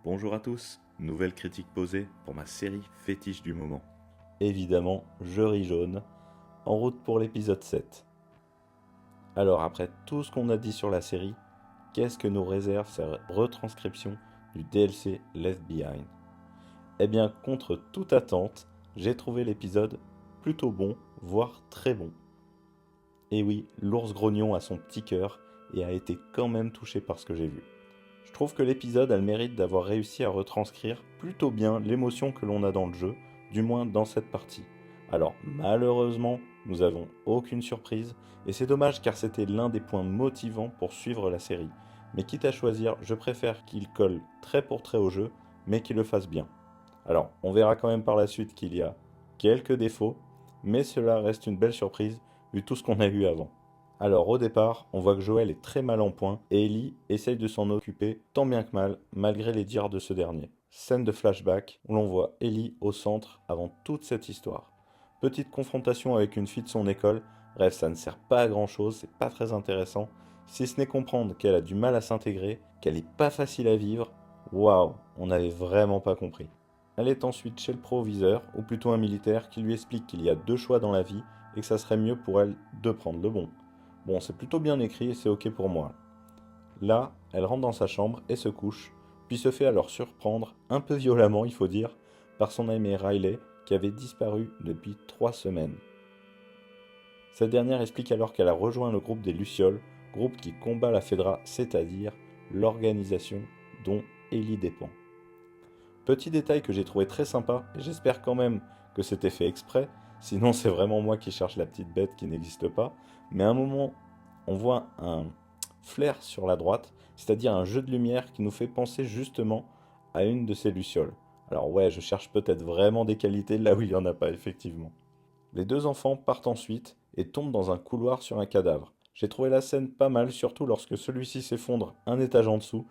Bonjour à tous, nouvelle critique posée pour ma série fétiche du moment. Évidemment, Je ris jaune, en route pour l'épisode 7. Alors après tout ce qu'on a dit sur la série, qu'est-ce que nous réserve sa retranscription du DLC Left Behind? Eh bien, contre toute attente, j'ai trouvé l'épisode plutôt bon, voire très bon. Et oui, l'ours grognon a son petit cœur et a été quand même touché par ce que j'ai vu. Je trouve que l'épisode a le mérite d'avoir réussi à retranscrire plutôt bien l'émotion que l'on a dans le jeu, du moins dans cette partie. Alors malheureusement, nous avons aucune surprise, et c'est dommage car c'était l'un des points motivants pour suivre la série. Mais quitte à choisir, je préfère qu'il colle trait pour trait au jeu, mais qu'il le fasse bien. Alors, on verra quand même par la suite qu'il y a quelques défauts, mais cela reste une belle surprise vu tout ce qu'on a eu avant. Alors au départ, on voit que Joël est très mal en point et Ellie essaye de s'en occuper tant bien que mal, malgré les dires de ce dernier. Scène de flashback où l'on voit Ellie au centre avant toute cette histoire. Petite confrontation avec une fille de son école, bref, ça ne sert pas à grand chose, c'est pas très intéressant, si ce n'est comprendre qu'elle a du mal à s'intégrer, qu'elle est pas facile à vivre. Waouh, on n'avait vraiment pas compris. Elle est ensuite chez le proviseur, ou plutôt un militaire, qui lui explique qu'il y a deux choix dans la vie et que ça serait mieux pour elle de prendre le bon. Bon, c'est plutôt bien écrit et c'est ok pour moi. Là, elle rentre dans sa chambre et se couche, puis se fait alors surprendre, un peu violemment il faut dire, par son ami Riley qui avait disparu depuis 3 semaines. Cette dernière explique alors qu'elle a rejoint le groupe des Lucioles, groupe qui combat la Fedra, c'est-à-dire l'organisation dont Ellie dépend. Petit détail que j'ai trouvé très sympa, et j'espère quand même que c'était fait exprès, sinon c'est vraiment moi qui cherche la petite bête qui n'existe pas, mais à un moment, on voit un flair sur la droite, c'est-à-dire un jeu de lumière qui nous fait penser justement à une de ces lucioles. Alors ouais, je cherche peut-être vraiment des qualités là où il n'y en a pas effectivement. Les deux enfants partent ensuite et tombent dans un couloir sur un cadavre. J'ai trouvé la scène pas mal, surtout lorsque celui-ci s'effondre un étage en dessous.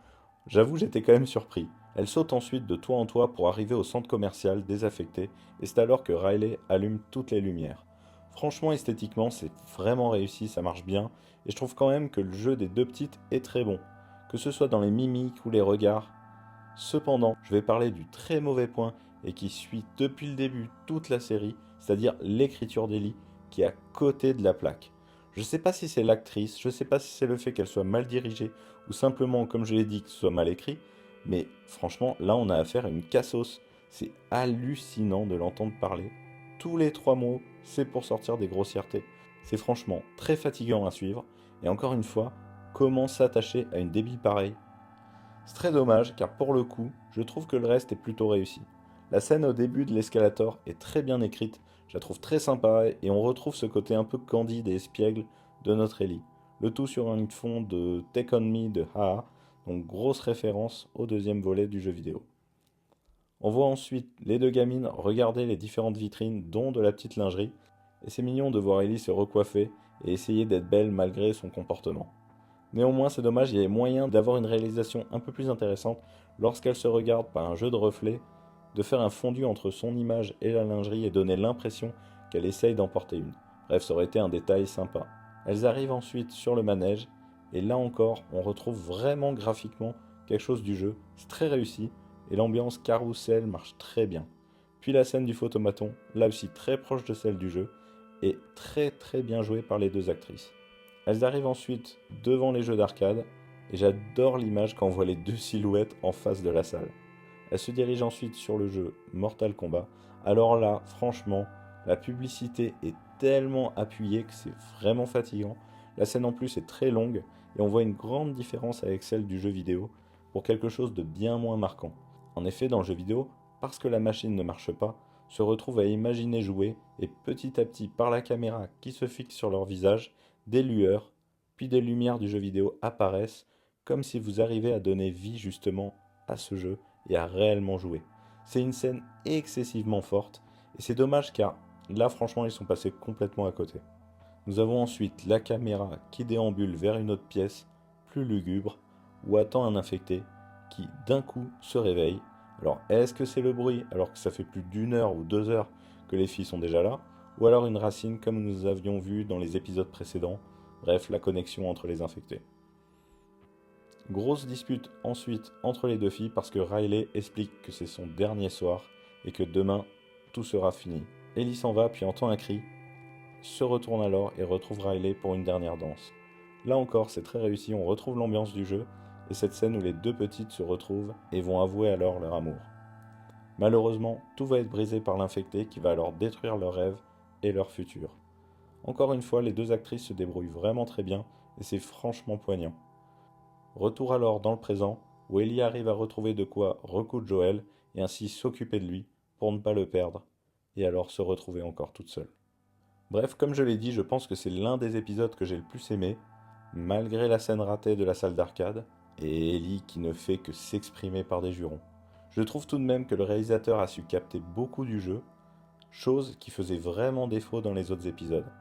J'avoue, j'étais quand même surpris. Elle saute ensuite de toit en toit pour arriver au centre commercial désaffecté, et c'est alors que Riley allume toutes les lumières. Franchement, esthétiquement, c'est vraiment réussi, ça marche bien, et je trouve quand même que le jeu des deux petites est très bon, que ce soit dans les mimiques ou les regards. Cependant, je vais parler du très mauvais point, et qui suit depuis le début toute la série, c'est-à-dire l'écriture d'Ellie, qui est à côté de la plaque. Je ne sais pas si c'est l'actrice, je ne sais pas si c'est le fait qu'elle soit mal dirigée, ou simplement, comme je l'ai dit, que ce soit mal écrit, mais franchement, là on a affaire à une cassos. C'est hallucinant de l'entendre parler. Tous les 3 mots, c'est pour sortir des grossièretés. C'est franchement très fatigant à suivre, et encore une fois, comment s'attacher à une débile pareille? C'est très dommage car pour le coup, je trouve que le reste est plutôt réussi. La scène au début de l'escalator est très bien écrite, je la trouve très sympa et on retrouve ce côté un peu candide et espiègle de notre Ellie. Le tout sur un fond de Take On Me de HaHa, donc grosse référence au deuxième volet du jeu vidéo. On voit ensuite les deux gamines regarder les différentes vitrines, dont de la petite lingerie, et c'est mignon de voir Ellie se recoiffer et essayer d'être belle malgré son comportement. Néanmoins, c'est dommage, il y avait moyen d'avoir une réalisation un peu plus intéressante lorsqu'elle se regarde par un jeu de reflets, de faire un fondu entre son image et la lingerie et donner l'impression qu'elle essaye d'en porter une. Bref, ça aurait été un détail sympa. Elles arrivent ensuite sur le manège, et là encore, on retrouve vraiment graphiquement quelque chose du jeu. C'est très réussi, et l'ambiance carrousel marche très bien. Puis la scène du photomaton, là aussi très proche de celle du jeu, et très bien jouée par les deux actrices. Elles arrivent ensuite devant les jeux d'arcade, et j'adore l'image quand on voit les deux silhouettes en face de la salle. Elles se dirigent ensuite sur le jeu Mortal Kombat. Alors là, franchement, la publicité est tellement appuyée que c'est vraiment fatigant. La scène en plus est très longue, et on voit une grande différence avec celle du jeu vidéo, pour quelque chose de bien moins marquant. En effet, dans le jeu vidéo, parce que la machine ne marche pas, se retrouvent à imaginer jouer, et petit à petit, par la caméra qui se fixe sur leur visage, des lueurs, puis des lumières du jeu vidéo apparaissent, comme si vous arrivez à donner vie justement à ce jeu et à réellement jouer. C'est une scène excessivement forte, et c'est dommage car là franchement ils sont passés complètement à côté. Nous avons ensuite la caméra qui déambule vers une autre pièce, plus lugubre, où attend un infecté, qui d'un coup se réveille. Alors est-ce que c'est le bruit alors que ça fait plus d'1 heure ou 2 heures que les filles sont déjà là, ou alors une racine comme nous avions vu dans les épisodes précédents, bref la connexion entre les infectés. Grosse dispute ensuite entre les deux filles parce que Riley explique que c'est son dernier soir et que demain, tout sera fini. Ellie s'en va puis entend un cri, se retourne alors et retrouve Riley pour une dernière danse. Là encore, c'est très réussi, on retrouve l'ambiance du jeu et cette scène où les deux petites se retrouvent et vont avouer alors leur amour. Malheureusement, tout va être brisé par l'infecté qui va alors détruire leurs rêves et leur futur. Encore une fois, les deux actrices se débrouillent vraiment très bien et c'est franchement poignant. Retour alors dans le présent, où Ellie arrive à retrouver de quoi recoudre Joel et ainsi s'occuper de lui pour ne pas le perdre, et alors se retrouver encore toute seule. Bref, comme je l'ai dit, je pense que c'est l'un des épisodes que j'ai le plus aimé, malgré la scène ratée de la salle d'arcade, et Ellie qui ne fait que s'exprimer par des jurons. Je trouve tout de même que le réalisateur a su capter beaucoup du jeu, chose qui faisait vraiment défaut dans les autres épisodes.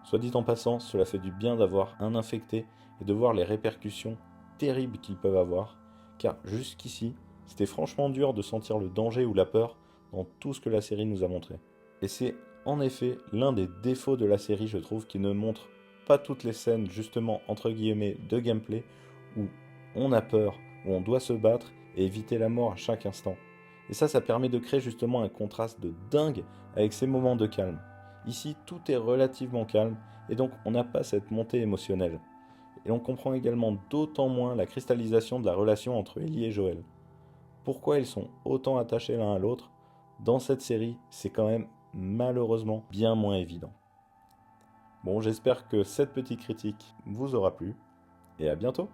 Soit dit en passant, cela fait du bien d'avoir un infecté et de voir les répercussions terribles qu'ils peuvent avoir, car jusqu'ici, c'était franchement dur de sentir le danger ou la peur dans tout ce que la série nous a montré. Et c'est en effet l'un des défauts de la série, je trouve, qui ne montre pas toutes les scènes, justement, entre guillemets, de gameplay, où on a peur, où on doit se battre et éviter la mort à chaque instant. Et ça permet de créer justement un contraste de dingue avec ces moments de calme. Ici, tout est relativement calme et donc on n'a pas cette montée émotionnelle. Et on comprend également d'autant moins la cristallisation de la relation entre Ellie et Joel. Pourquoi ils sont autant attachés l'un à l'autre, dans cette série, c'est quand même malheureusement bien moins évident. Bon, j'espère que cette petite critique vous aura plu et à bientôt!